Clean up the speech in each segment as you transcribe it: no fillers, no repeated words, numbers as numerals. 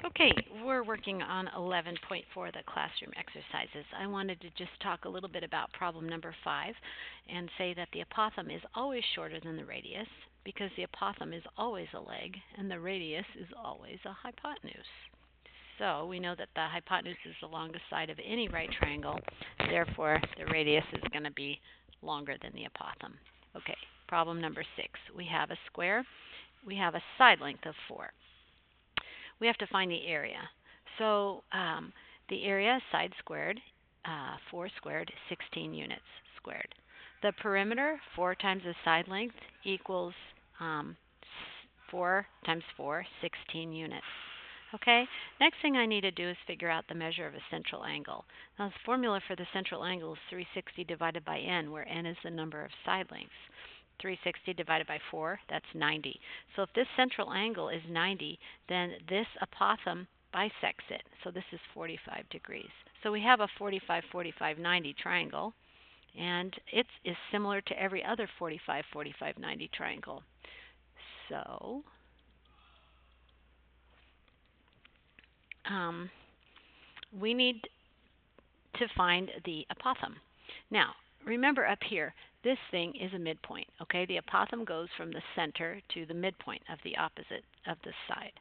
Okay, we're working on 11.4 of the classroom exercises. I wanted to just talk a little bit about problem number 5 and say that the apothem is always shorter than the radius because the apothem is always a leg and the radius is always a hypotenuse. So we know that the hypotenuse is the longest side of any right triangle, therefore the radius is going to be longer than the apothem. Okay, problem number 6. We have a square. We have a side length of 4. We have to find the area. So the area, side squared, 4 squared, 16 units squared. The perimeter, 4 times the side length, equals 4 times 4, 16 units. Okay, next thing I need to do is figure out the measure of a central angle. Now the formula for the central angle is 360 divided by n, where n is the number of side lengths. 360 divided by 4, that's 90. So if this central angle is 90, then this apothem bisects it. So this is 45 degrees. So we have a 45, 45, 90 triangle, and it is similar to every other 45, 45, 90 triangle. So we need to find the apothem. Now, remember up here, this thing is a midpoint, okay? The apothem goes from the center to the midpoint of the opposite of the side.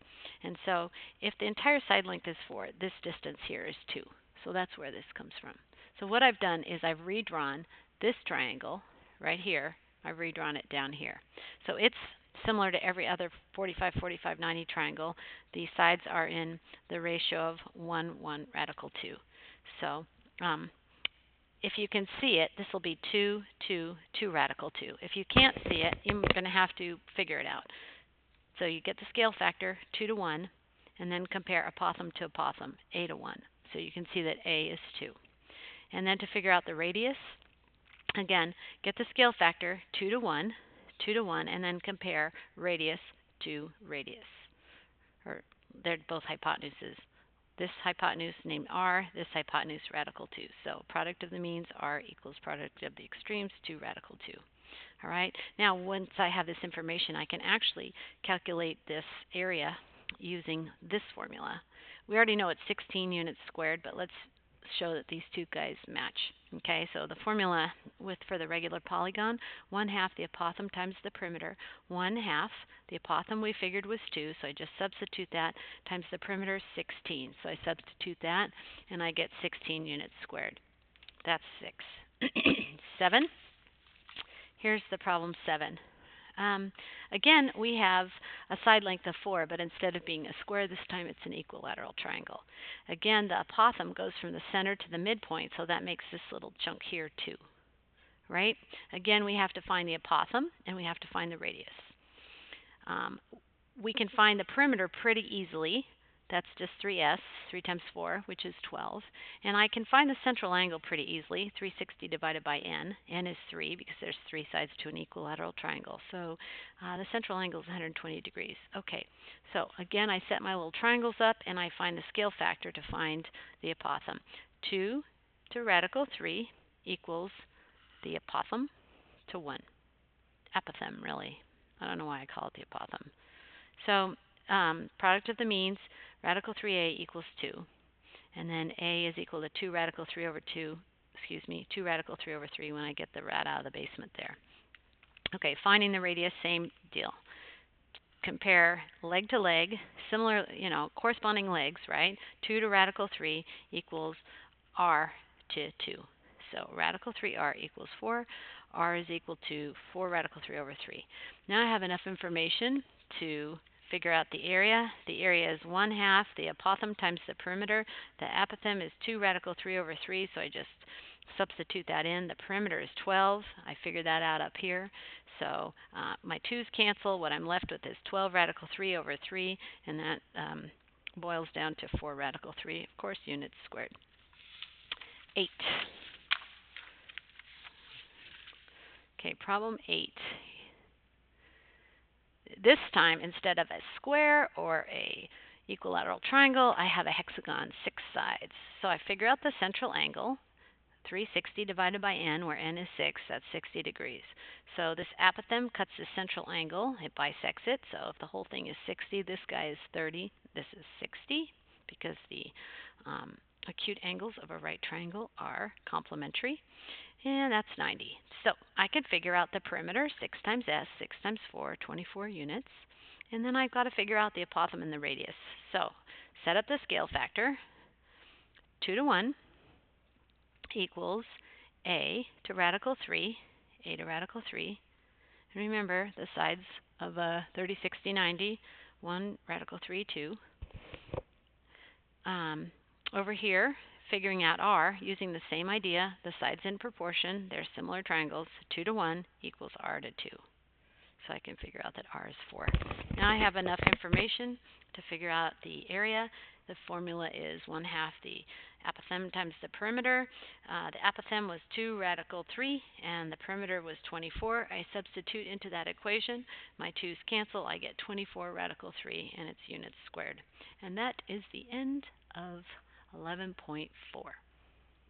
And so if the entire side length is 4, this distance here is 2. So that's where this comes from. So what I've done is I've redrawn this triangle right here. I've redrawn it down here. So it's similar to every other 45, 45, 90 triangle. The sides are in the ratio of 1, 1, radical 2. So if you can see it, this will be 2, 2, 2 radical 2. If you can't see it, you're going to have to figure it out. So you get the scale factor, 2 to 1, and then compare apothem to apothem, a to 1. So you can see that a is 2. And then to figure out the radius, again, get the scale factor, 2 to 1, 2 to 1, and then compare radius to radius. They're both hypotenuses. This hypotenuse named r, this hypotenuse radical 2. So product of the means, r equals product of the extremes, 2 radical 2. All right. Now, once I have this information, I can actually calculate this area using this formula. We already know it's 16 units squared, but let's show that these two guys match. Okay, so the formula for the regular polygon, 1/2 the apothem times the perimeter, 1/2 the apothem we figured was 2, so I just substitute that, times the perimeter, 16. So I substitute that, and I get 16 units squared. That's 6. 7. Here's the problem 7. Again, we have a side length of 4, but instead of being a square this time, it's an equilateral triangle. Again, the apothem goes from the center to the midpoint, so that makes this little chunk here 2. Right? Again, we have to find the apothem, and we have to find the radius. We can find the perimeter pretty easily. That's just 3s, 3 times 4, which is 12. And I can find the central angle pretty easily, 360 divided by n. N is 3 because there's 3 sides to an equilateral triangle. So the central angle is 120 degrees. Okay, so again, I set my little triangles up, and I find the scale factor to find the apothem. 2 to radical 3 equals the apothem to 1. Apothem, really. I don't know why I call it the apothem. So product of the means, radical 3a equals 2. And then a is equal to 2 radical 3 over 2, 2 radical 3 over 3 when I get the rad out of the basement there. Okay, finding the radius, same deal. Compare leg to leg, similar, corresponding legs, right? 2 to radical 3 equals r to 2. So radical 3r equals 4. R is equal to 4 radical 3 over 3. Now I have enough information to figure out the area. The area is 1/2 the apothem times the perimeter. The apothem is 2 radical 3 over 3, so I just substitute that in. The perimeter is 12. I figured that out up here. So my 2's cancel. What I'm left with is 12 radical 3 over 3, and that boils down to 4 radical 3, of course, units squared. 8. Okay, problem 8. This time, instead of a square or a equilateral triangle, I have a hexagon, 6 sides. So I figure out the central angle, 360 divided by n, where n is 6, that's 60 degrees. So this apothem cuts the central angle. It bisects it. So if the whole thing is 60, this guy is 30, this is 60, because the acute angles of a right triangle are complementary. And that's 90. So I can figure out the perimeter, 6 times s, 6 times 4, 24 units. And then I've got to figure out the apothem and the radius. So set up the scale factor. 2 to 1 equals a to radical 3, a to radical 3. And remember, the sides of a 30, 60, 90, 1 radical 3, 2. Over here, figuring out r, using the same idea, the sides in proportion, they're similar triangles, 2 to 1 equals r to 2. So I can figure out that r is 4. Now I have enough information to figure out the area. The formula is 1/2 the apothem times the perimeter. The apothem was 2 radical 3, and the perimeter was 24. I substitute into that equation. My 2's cancel. I get 24 radical 3, and it's units squared. And that is the end of 11.4.